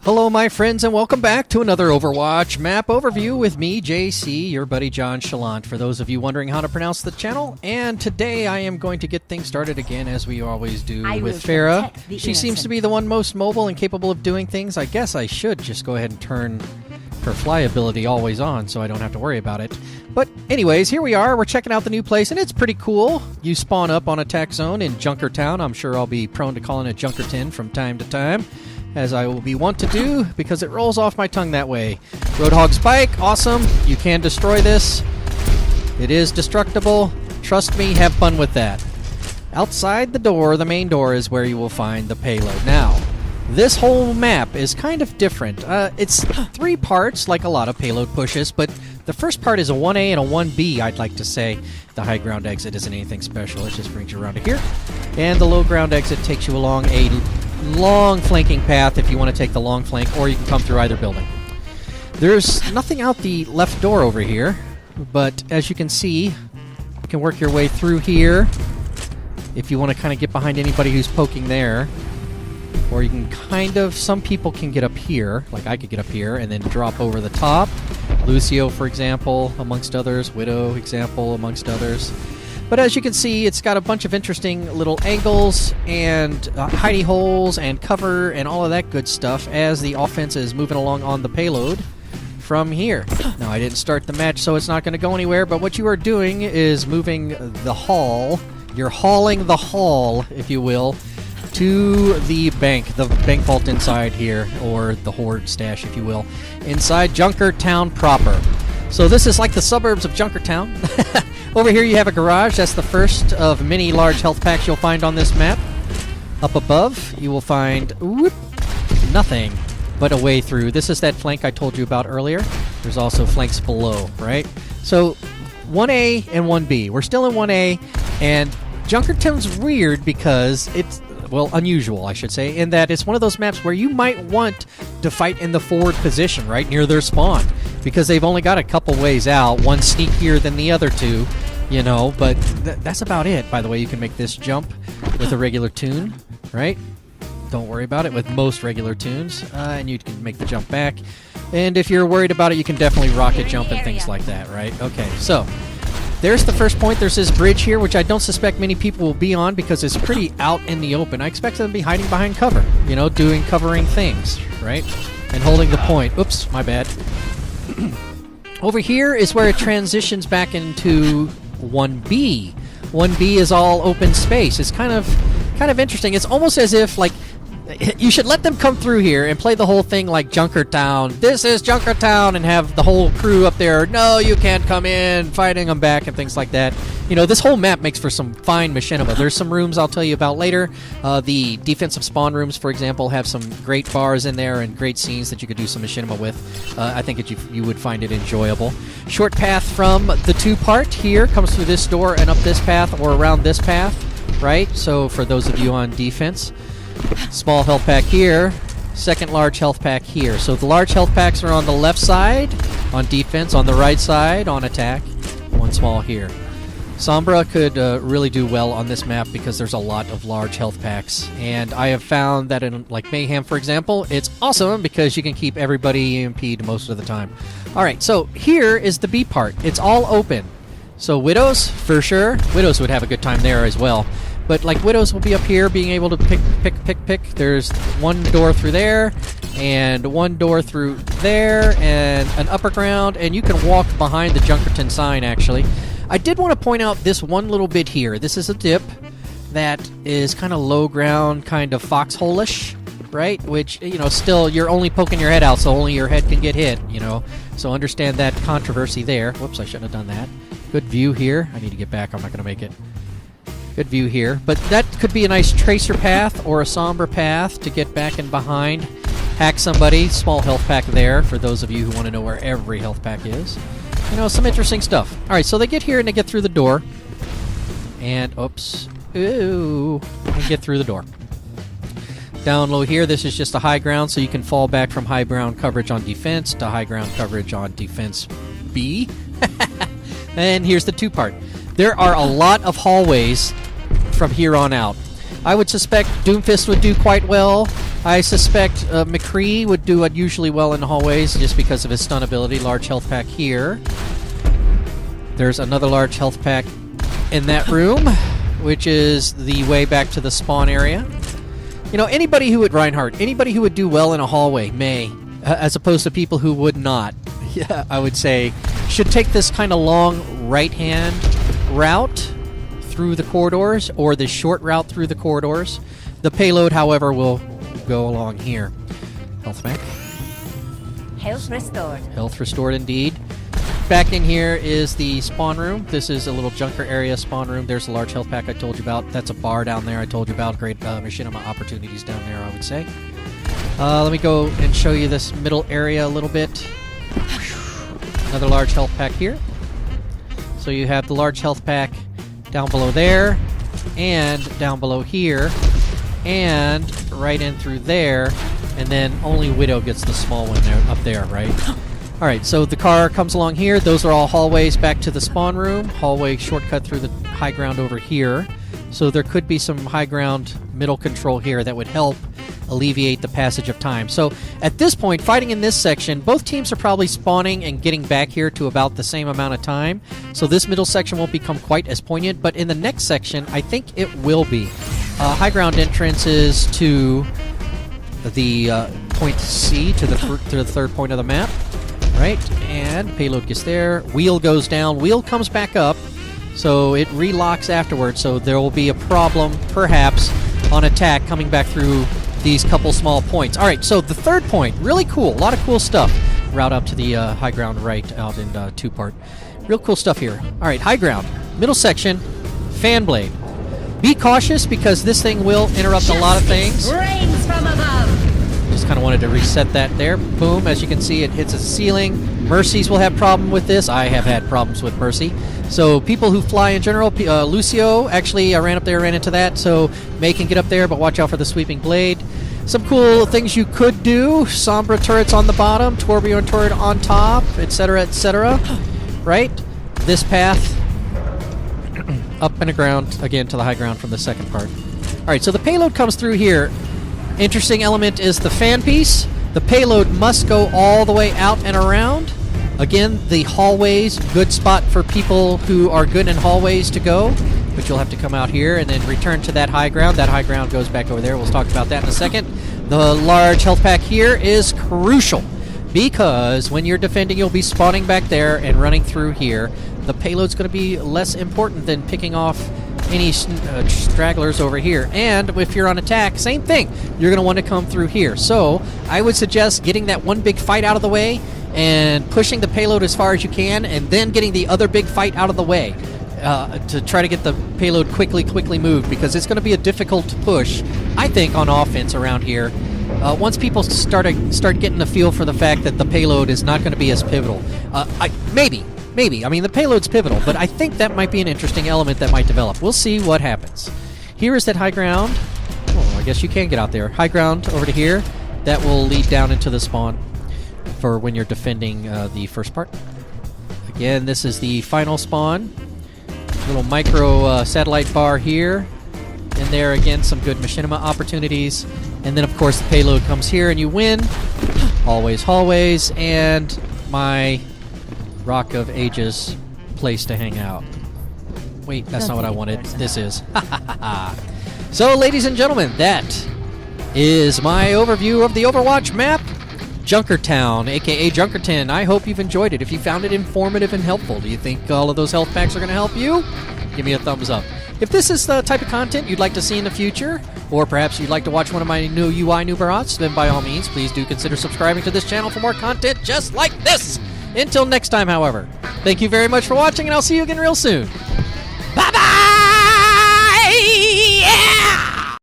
Hello my friends and welcome back to another Overwatch map overview with me, JC, your buddy John Chalant, for those of you wondering how to pronounce the channel. And today I am going to get things started again as we always do with Farah. She seems to be the one most mobile and capable of doing things. I guess I should just go ahead and turn her fly ability always on so I don't have to worry about it. But anyways, here we are. We're checking out the new place and it's pretty cool. You spawn up on attack zone in Junkertown. I'm sure I'll be prone to calling it Junkertown from time to time, as I will be wont to do, because it rolls off my tongue that way. Roadhog Spike, awesome. You can destroy this. It is destructible. Trust me, have fun with that. Outside the door, the main door, is where you will find the payload. Now, this whole map is kind of different. It's 3 parts, like a lot of payload pushes, but the first part is a 1A and a 1B, I'd like to say. The high ground exit isn't anything special. It just brings you around to here. And the low ground exit takes you along a long flanking path if you want to take the long flank, or you can come through either building. There's nothing out the left door over here, but as you can see, you can work your way through here if you want to kind of get behind anybody who's poking there. Or you can kind of, some people can get up here, like I could get up here and then drop over the top. Lucio, for example, amongst others. Widow, example, amongst others. But as you can see, it's got a bunch of interesting little angles and hidey holes and cover and all of that good stuff as the offense is moving along on the payload from here. Now, I didn't start the match, so it's not going to go anywhere, but what you are doing is moving the haul. You're hauling the haul, if you will, to the bank vault inside here, or the hoard stash, if you will, inside Junkertown proper. So this is like the suburbs of Junkertown. Over here you have a garage. That's the first of many large health packs you'll find on this map. Up above, you will find nothing but a way through. This is that flank I told you about earlier. There's also flanks below, right? So 1A and 1B. We're still in 1A, and Junkertown's weird because it's, well, unusual, I should say, in that it's one of those maps where you might want to fight in the forward position, right near their spawn, because they've only got a couple ways out, one sneakier than the other two, you know, but that's about it. By the way, you can make this jump with a regular tune, right? Don't worry about it with most regular tunes, and you can make the jump back. And if you're worried about it, you can definitely rocket jump and things like that, right? Okay, so there's the first point. There's this bridge here, which I don't suspect many people will be on because it's pretty out in the open. I expect them to be hiding behind cover, you know, doing covering things, right? And holding the point. Oops, my bad. Over here is where it transitions back into 1B. 1B is all open space. It's kind of interesting. It's almost as if, like, you should let them come through here and play the whole thing like Junkertown. This is Junkertown, and have the whole crew up there. No, you can't come in, fighting them back and things like that. You know, this whole map makes for some fine machinima. There's some rooms I'll tell you about later. The defensive spawn rooms, for example, have some great bars in there and great scenes that you could do some machinima with. I think that you would find it enjoyable. Short path from the 2-part here comes through this door and up this path or around this path, right? So for those of you on defense, small health pack here, second large health pack here. So the large health packs are on the left side on defense, on the right side on attack, one small here. Sombra could really do well on this map because there's a lot of large health packs, and I have found that in, like, Mayhem, for example, it's awesome because you can keep everybody EMP'd most of the time. Alright, so here is the B part. It's all open. So Widows, for sure. Widows would have a good time there as well. But, like, Widows will be up here being able to pick. There's one door through there, and one door through there, and an upper ground, and you can walk behind the Junkertown sign, actually. I did want to point out this one little bit here. This is a dip that is kind of low ground, kind of foxhole-ish, right? Which, you know, still, you're only poking your head out, so only your head can get hit, you know? So understand that controversy there. Whoops, I shouldn't have done that. Good view here. I need to get back. I'm not going to make it. Good view here. But that could be a nice tracer path or a somber path to get back and behind. Hack somebody. Small health pack there for those of you who want to know where every health pack is. You know, some interesting stuff. Alright, so they get here and they get through the door. And, oops. Ooh. And get through the door. Down low here, this is just a high ground, so you can fall back from high ground coverage on defense to high ground coverage on defense B. And here's the 2-part. There are a lot of hallways from here on out. I would suspect Doomfist would do quite well I suspect McCree would do unusually well in the hallways just because of his stun ability. Large health pack here. There's another large health pack in that room, which is the way back to the spawn area. You know, anybody who would, Reinhardt, anybody who would do well in a hallway may, as opposed to people who would not, yeah, I would say, should take this kind of long right-hand route through the corridors, or the short route through the corridors. The payload, however, will go along here. Health back. Health restored. Health restored indeed. Back in here is the spawn room. This is a little junker area spawn room. There's a large health pack I told you about. That's a bar down there I told you about. Great machinima opportunities down there, I would say. Let me go and show you this middle area a little bit. Another large health pack here. So you have the large health pack down below there, and down below here, and right in through there, and then only Widow gets the small one there, up there, right? Alright, so the car comes along here. Those are all hallways back to the spawn room. Hallway shortcut through the high ground over here. So there could be some high ground middle control here that would help alleviate the passage of time. So at this point, fighting in this section, both teams are probably spawning and getting back here to about the same amount of time. So this middle section won't become quite as poignant, but in the next section, I think it will be. High ground entrance is to the point C, to the third point of the map. Right, and payload gets there. Wheel goes down. Wheel comes back up, so it relocks afterwards. So there will be a problem, perhaps, on attack coming back through these couple small points. All right, so the third point, really cool. A lot of cool stuff. Route up to the high ground right out in two-part. Real cool stuff here. All right, high ground. Middle section, fan blade. Be cautious because this thing will interrupt a lot of things. Rains from above. Just kind of wanted to reset that there. Boom, as you can see, it hits a ceiling. Mercies will have problem with this. I have had problems with Mercy. So people who fly in general, Lucio, actually I ran up there, ran into that, so May can get up there, but watch out for the sweeping blade. Some cool things you could do. Sombra turrets on the bottom, Torbjorn turret on top, etc., etc. Right? This path up and around, again, to the high ground from the second part. Alright, so the payload comes through here. Interesting element is the fan piece. The payload must go all the way out and around. Again, the hallways, good spot for people who are good in hallways to go. But you'll have to come out here and then return to that high ground. That high ground goes back over there. We'll talk about that in a second. The large health pack here is crucial because when you're defending, you'll be spawning back there and running through here. The payload's going to be less important than picking off any stragglers over here. And if you're on attack, same thing. You're going to want to come through here. So I would suggest getting that one big fight out of the way and pushing the payload as far as you can, and then getting the other big fight out of the way to try to get the payload quickly moved, because it's going to be a difficult push, I think, on offense around here. Once people start getting a feel for the fact that the payload is not going to be as pivotal. Maybe. I mean, the payload's pivotal, but I think that might be an interesting element that might develop. We'll see what happens. Here is that high ground. Oh, I guess you can get out there. High ground over to here. That will lead down into the spawn for when you're defending the first part. Again, this is the final spawn. Little micro satellite bar here. And there, again, some good machinima opportunities. And then, of course, the payload comes here and you win. Hallways, and my Rock of Ages place to hang out. Wait, that's not what I wanted. This is. So, ladies and gentlemen, that is my overview of the Overwatch map, Junkertown, aka Junkertown. I hope you've enjoyed it. If you found it informative and helpful, do you think all of those health packs are going to help you? Give me a thumbs up. If this is the type of content you'd like to see in the future, or perhaps you'd like to watch one of my new UI new barats, then by all means, please do consider subscribing to this channel for more content just like this. Until next time, however, thank you very much for watching, and I'll see you again real soon. Bye-bye!